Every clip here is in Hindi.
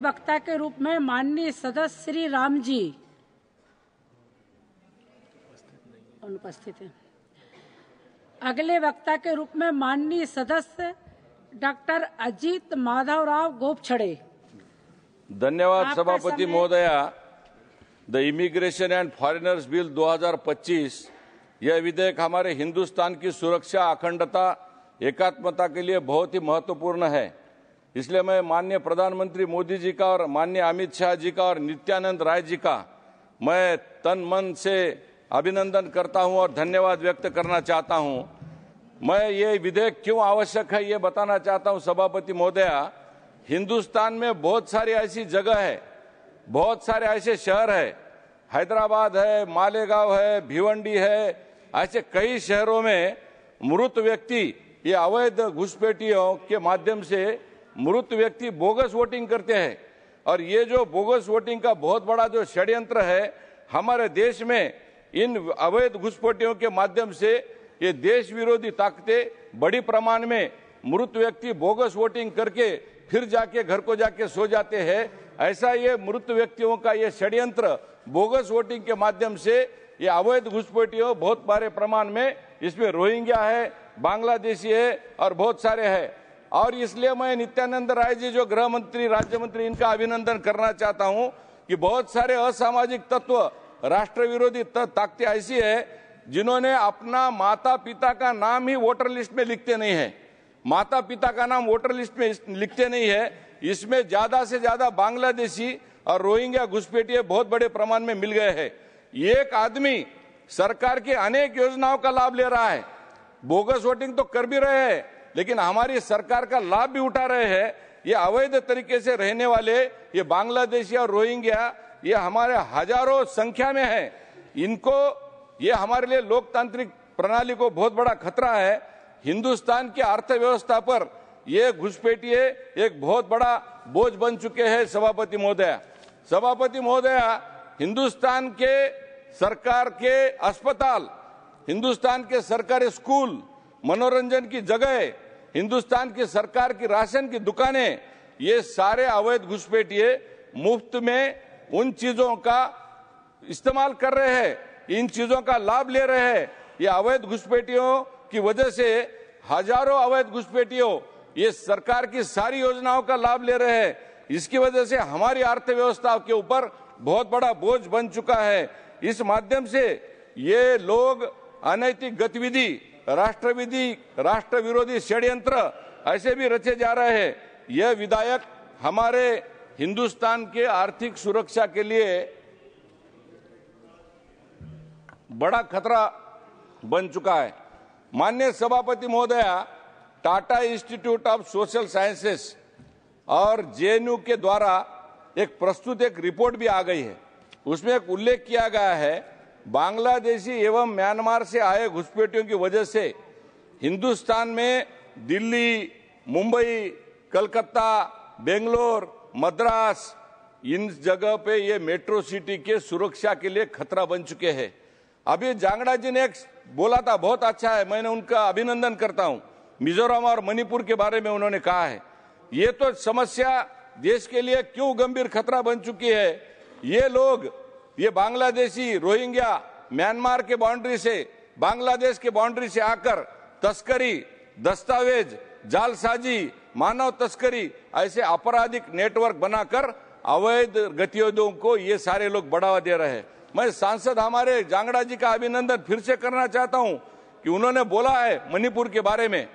वक्ता के रूप में माननीय सदस्य श्री राम जी अनुपस्थित हैं। अगले वक्ता के रूप में माननीय सदस्य डॉक्टर अजीत माधवराव गोपछड़े। धन्यवाद सभापति महोदया। The immigration and foreigners bill 2025 यह विधेयक हमारे हिंदुस्तान की सुरक्षा, अखंडता, एकात्मता के लिए बहुत ही महत्वपूर्ण है। इसलिए मैं माननीय प्रधानमंत्री मोदी जी का और माननीय अमित शाह जी का और नित्यानंद राय जी का मैं तन मन से अभिनंदन करता हूं और धन्यवाद व्यक्त करना चाहता हूं। मैं ये विधेयक क्यों आवश्यक है ये बताना चाहता हूं सभापति महोदया। हिंदुस्तान में बहुत सारी ऐसी जगह है, बहुत सारे ऐसे शहर है, हैदराबाद है, मालेगांव है, भिवंडी है, ऐसे कई शहरों में मृत व्यक्ति ये अवैध घुसपैठियों के माध्यम से मृत व्यक्ति बोगस वोटिंग करते हैं। और ये जो बोगस वोटिंग का बहुत बड़ा जो षड्यंत्र है हमारे देश में, इन अवैध घुसपैठियों के माध्यम से ये देश विरोधी ताकतें बड़ी प्रमाण में मृत व्यक्ति बोगस वोटिंग करके फिर जाके घर को जाके सो जाते हैं। ऐसा ये मृत व्यक्तियों का ये षड्यंत्र बोगस वोटिंग के माध्यम से ये अवैध घुसपैठियों बहुत बड़े प्रमाण में, इसमें रोहिंग्या है, बांग्लादेशी है और बहुत सारे हैं। और इसलिए मैं नित्यानंद राय जी जो गृह मंत्री, राज्य मंत्री, इनका अभिनंदन करना चाहता हूं कि बहुत सारे असामाजिक तत्व, राष्ट्र विरोधी ताकतें ऐसी है जिन्होंने अपना माता पिता का नाम ही वोटर लिस्ट में लिखते नहीं है, माता पिता का नाम वोटर लिस्ट में लिखते नहीं है। इसमें ज्यादा से ज्यादा बांग्लादेशी और रोहिंग्या घुसपैठिए बहुत बड़े प्रमाण में मिल गए हैं। एक आदमी सरकार की अनेक योजनाओं का लाभ ले रहा है, बोगस वोटिंग तो कर भी रहे हैं लेकिन हमारी सरकार का लाभ भी उठा रहे हैं। ये अवैध तरीके से रहने वाले ये बांग्लादेशी और रोहिंग्या ये हमारे हजारों संख्या में है। इनको, ये हमारे लिए लोकतांत्रिक प्रणाली को बहुत बड़ा खतरा है। हिंदुस्तान की अर्थव्यवस्था पर ये घुसपैठिए एक बहुत बड़ा बोझ बन चुके हैं सभापति महोदया। सभापति महोदया, हिंदुस्तान के सरकार के अस्पताल, हिंदुस्तान के सरकारी स्कूल, मनोरंजन की जगह, हिंदुस्तान की सरकार की राशन की दुकानें, ये सारे अवैध घुसपैठिए मुफ्त में उन चीजों का इस्तेमाल कर रहे हैं, इन चीजों का लाभ ले रहे हैं। ये अवैध घुसपैठियों की वजह से हजारों अवैध घुसपैठियों ये सरकार की सारी योजनाओं का लाभ ले रहे हैं। इसकी वजह से हमारी अर्थव्यवस्था के ऊपर बहुत बड़ा बोझ बन चुका है। इस माध्यम से ये लोग अनैतिक गतिविधि, राष्ट्र विरोधी षड्यंत्र ऐसे भी रचे जा रहे हैं। यह विधेयक हमारे हिंदुस्तान के आर्थिक सुरक्षा के लिए बड़ा खतरा बन चुका है। माननीय सभापति महोदया, Tata institute of social sciences और जेएनयू के द्वारा एक प्रस्तुत एक रिपोर्ट भी आ गई है। उसमें एक उल्लेख किया गया है, बांग्लादेशी एवं म्यांमार से आए घुसपैठियों की वजह से हिंदुस्तान में दिल्ली, मुंबई, कलकत्ता, बेंगलोर, मद्रास, इन जगह पे ये मेट्रो सिटी के सुरक्षा के लिए खतरा बन चुके हैं। अभी जांगड़ा जी ने एक बोला था, बहुत अच्छा है, मैंने उनका अभिनंदन करता हूं। मिजोरम और मणिपुर के बारे में उन्होंने कहा है। ये तो समस्या देश के लिए क्यों गंभीर खतरा बन चुकी है। ये लोग, ये बांग्लादेशी, रोहिंग्या म्यांमार के बाउंड्री से, बांग्लादेश के बाउंड्री से आकर तस्करी, दस्तावेज, जालसाजी, मानव तस्करी, ऐसे आपराधिक नेटवर्क बनाकर अवैध गतिविधियों को ये सारे लोग बढ़ावा दे रहे हैं। मैं सांसद हमारे जांगड़ा जी का अभिनंदन फिर से करना चाहता हूं कि उन्होंने बोला है मणिपुर के बारे में,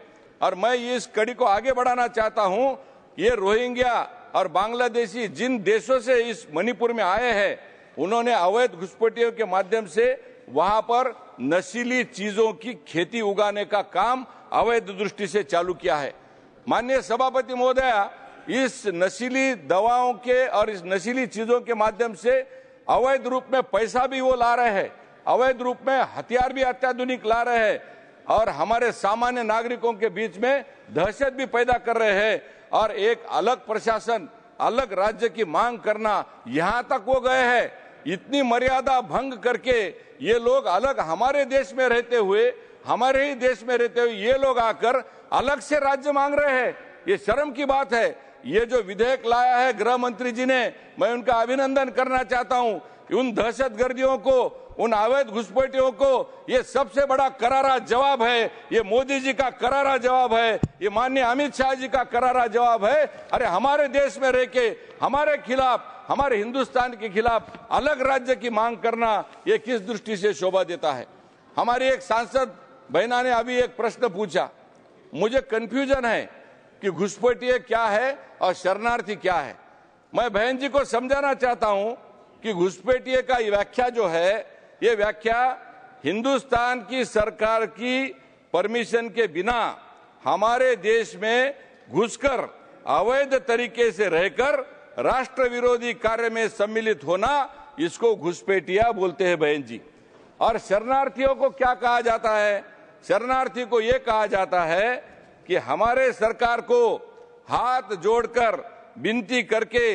और मैं इस कड़ी को आगे बढ़ाना चाहता हूं। ये रोहिंग्या और बांग्लादेशी जिन देशों से इस मणिपुर में आए हैं, उन्होंने अवैध घुसपैठियों के माध्यम से वहां पर नशीली चीजों की खेती उगाने का काम अवैध दृष्टि से चालू किया है। माननीय सभापति महोदया, इस नशीली दवाओं के और इस नशीली चीजों के माध्यम से अवैध रूप में पैसा भी वो ला रहे हैं, अवैध रूप में हथियार भी अत्याधुनिक ला रहे हैं और हमारे सामान्य नागरिकों के बीच में दहशत भी पैदा कर रहे हैं। और एक अलग प्रशासन, अलग राज्य की मांग करना, यहां तक वो गए हैं। इतनी मर्यादा भंग करके ये लोग अलग, हमारे देश में रहते हुए, हमारे ही देश में रहते हुए ये लोग आकर अलग से राज्य मांग रहे हैं। ये शर्म की बात है ये जो विधेयक लाया है गृह मंत्री जी ने, मैं उनका अभिनंदन करना चाहता हूं। उन दहशतगर्दियों को, उन अवैध घुसपैठियों को ये सबसे बड़ा करारा जवाब है। ये मोदी जी का करारा जवाब है, ये माननीय अमित शाह जी का करारा जवाब है। अरे हमारे देश में रह के हमारे खिलाफ, हमारे हिंदुस्तान के खिलाफ अलग राज्य की मांग करना ये किस दृष्टि से शोभा देता है। हमारी एक सांसद बहना ने अभी एक प्रश्न पूछा, मुझे कंफ्यूजन है कि घुसपैठिए क्या है और शरणार्थी क्या है। मैं बहन जी को समझाना चाहता हूं कि घुसपैठिए का व्याख्या जो है, ये व्याख्या हिंदुस्तान की सरकार की परमिशन के बिना हमारे देश में घुसकर अवैध तरीके से रहकर राष्ट्र विरोधी कार्य में सम्मिलित होना, इसको घुसपैठिया बोलते हैं बहन जी। और शरणार्थियों को क्या कहा जाता है? शरणार्थी को यह कहा जाता है कि हमारे सरकार को हाथ जोड़कर विनती करके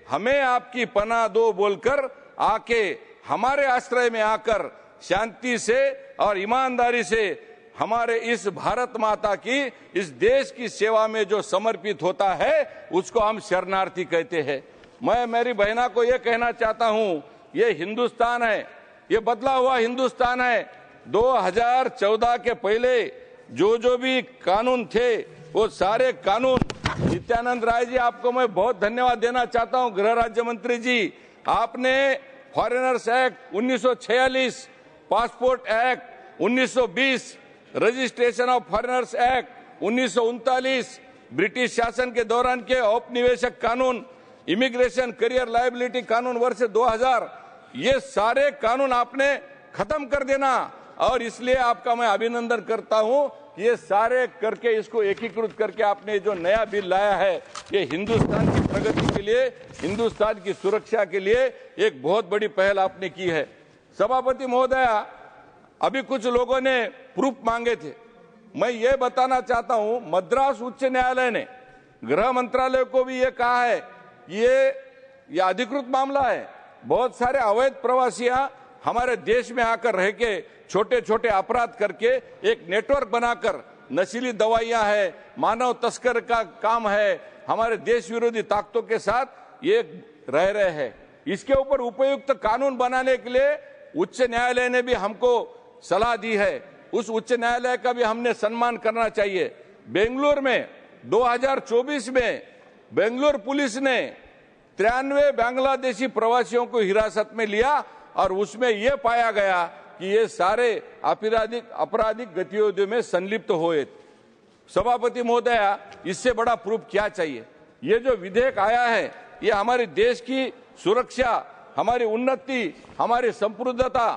हमें आपकी पनाह दो बोलकर आके हमारे आश्रय में आकर शांति से और ईमानदारी से हमारे इस भारत माता की, इस देश की सेवा में जो समर्पित होता है उसको हम शरणार्थी कहते हैं। मैं मेरी बहना को यह कहना चाहता हूं, ये हिंदुस्तान है, ये बदला हुआ हिंदुस्तान है। 2014 के पहले जो भी कानून थे वो सारे कानून, नित्यानंद राय जी आपको मैं बहुत धन्यवाद देना चाहता हूं, गृह राज्य मंत्री जी, आपने foreigners act 1946, passport act 1920, registration of foreigners act 1939, British शासन के दौरान के औपनिवेशक कानून, इमिग्रेशन करियर लायबिलिटी कानून वर्ष 2000, ये सारे कानून आपने खत्म कर देना। और इसलिए आपका मैं अभिनंदन करता हूं, ये सारे करके इसको एकीकृत करके आपने जो नया बिल लाया है, ये हिंदुस्तान की प्रगति के लिए, हिंदुस्तान की सुरक्षा के लिए एक बहुत बड़ी पहल आपने की है। सभापति महोदया, अभी कुछ लोगों ने प्रूफ मांगे थे। मैं ये बताना चाहता हूं, मद्रास उच्च न्यायालय ने गृह मंत्रालय को भी ये कहा है, ये अधिकृत मामला है। बहुत सारे अवैध प्रवासियां हमारे देश में आकर रह के छोटे छोटे अपराध करके एक नेटवर्क बनाकर, नशीली दवाइयां है, मानव तस्कर का काम है, हमारे देश विरोधी ताकतों के साथ ये रह रहे हैं। इसके ऊपर उपयुक्त कानून बनाने के लिए उच्च न्यायालय ने भी हमको सलाह दी है। उस उच्च न्यायालय का भी हमने सम्मान करना चाहिए। बेंगलुरु में 2024 में बेंगलुरु पुलिस ने 93 बांग्लादेशी प्रवासियों को हिरासत में लिया और उसमें यह पाया गया कि ये सारे आपराधिक गतिविधियों में संलिप्त हुए। सभापति महोदया, इससे बड़ा प्रूफ क्या चाहिए? ये जो विधेयक आया है, ये हमारे देश की सुरक्षा, हमारी उन्नति, हमारी संप्रभुता,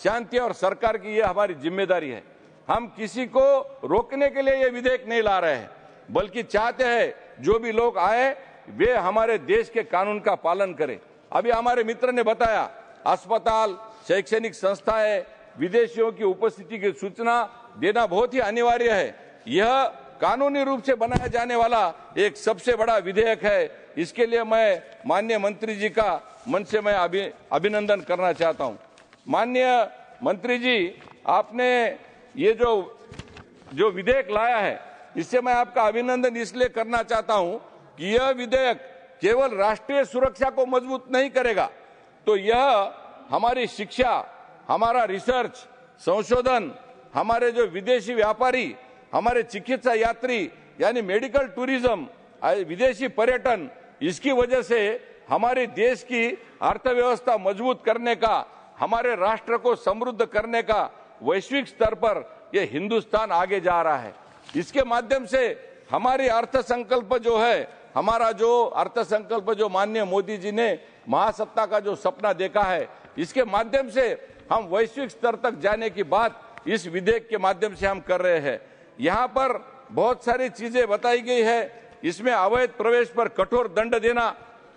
शांति और सरकार की ये हमारी जिम्मेदारी है। हम किसी को रोकने के लिए ये विधेयक नहीं ला रहे हैं, बल्कि चाहते हैं जो भी लोग आए वे हमारे देश के कानून का पालन करें। अभी हमारे मित्र ने बताया, अस्पताल, शैक्षणिक संस्थाएं, विदेशियों की उपस्थिति की सूचना देना बहुत ही अनिवार्य है। यह कानूनी रूप से बनाया जाने वाला एक सबसे बड़ा विधेयक है। इसके लिए मैं माननीय मंत्री जी का मन से मैं अभिनंदन करना चाहता हूं। माननीय मंत्री जी, आपने ये जो विधेयक लाया है, इससे मैं आपका अभिनंदन इसलिए करना चाहता हूं कि यह विधेयक केवल राष्ट्रीय सुरक्षा को मजबूत नहीं करेगा, तो यह हमारी शिक्षा, हमारा रिसर्च, संशोधन, हमारे जो विदेशी व्यापारी, हमारे चिकित्सा यात्री यानी मेडिकल टूरिज्म, विदेशी पर्यटन, इसकी वजह से हमारे देश की अर्थव्यवस्था मजबूत करने का, हमारे राष्ट्र को समृद्ध करने का वैश्विक स्तर पर यह हिंदुस्तान आगे जा रहा है। इसके माध्यम से हमारी अर्थसंकल्प जो है, हमारा जो अर्थसंकल्प जो माननीय मोदी जी ने महासत्ता का जो सपना देखा है, इसके माध्यम से हम वैश्विक स्तर तक जाने की बात इस विधेयक के माध्यम से हम कर रहे हैं। यहाँ पर बहुत सारी चीजें बताई गई है। इसमें अवैध प्रवेश पर कठोर दंड देना,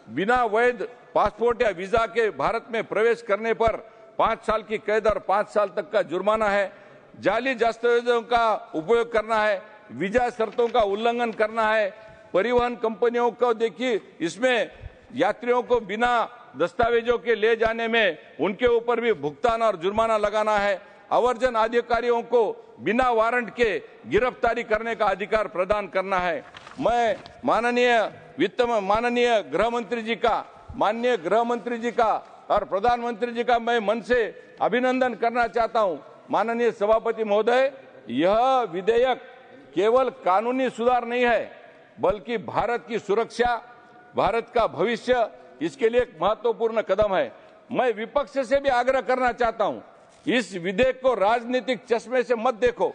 बिना वैध पासपोर्ट या वीजा के भारत में प्रवेश करने पर 5 साल की कैद और 5 साल तक का जुर्माना है। जाली दस्तावेजों का उपयोग करना है, वीजा शर्तों का उल्लंघन करना है। परिवहन कंपनियों को देखिए, इसमें यात्रियों को बिना दस्तावेजों के ले जाने में उनके ऊपर भी भुगतान और जुर्माना लगाना है। अवर्जन अधिकारियों को बिना वारंट के गिरफ्तारी करने का अधिकार प्रदान करना है। मैं माननीय माननीय गृह मंत्री जी का, माननीय गृह मंत्री जी का और प्रधानमंत्री जी का मैं मन से अभिनंदन करना चाहता हूं। माननीय सभापति महोदय, यह विधेयक केवल कानूनी सुधार नहीं है, बल्कि भारत की सुरक्षा, भारत का भविष्य, इसके लिए एक महत्वपूर्ण कदम है। मैं विपक्ष से भी आग्रह करना चाहता हूं, इस विधेयक को राजनीतिक चश्मे से मत देखो,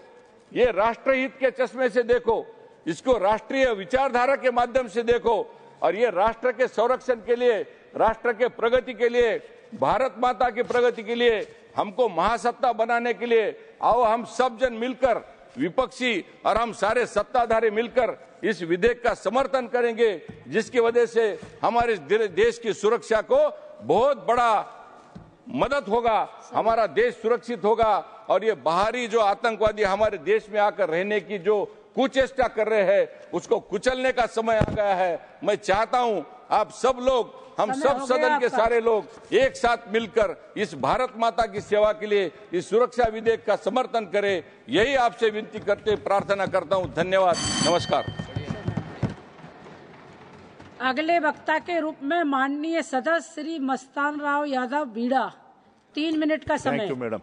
ये राष्ट्रहित के चश्मे से देखो, इसको राष्ट्रीय विचारधारा के माध्यम से देखो और ये राष्ट्र के संरक्षण के लिए, राष्ट्र के प्रगति के लिए, भारत माता की प्रगति के लिए, हमको महासत्ता बनाने के लिए आओ हम सब जन मिलकर, विपक्षी और हम सारे सत्ताधारी मिलकर इस विधेयक का समर्थन करेंगे, जिसकी वजह से हमारे देश की सुरक्षा को बहुत बड़ा मदद होगा, हमारा देश सुरक्षित होगा और ये बाहरी जो आतंकवादी हमारे देश में आकर रहने की जो कुचेष्टा कर रहे हैं, उसको कुचलने का समय आ गया है। मैं चाहता हूं आप सब लोग, हम सब सदन के सारे लोग एक साथ मिलकर इस भारत माता की सेवा के लिए इस सुरक्षा विधेयक का समर्थन करें, यही आपसे विनती करते प्रार्थना करता हूं। धन्यवाद, नमस्कार। अगले वक्ता के रूप में माननीय सदस्य श्री मस्तान राव यादव बीड़ा, 3 मिनट का समय। Thank you madam.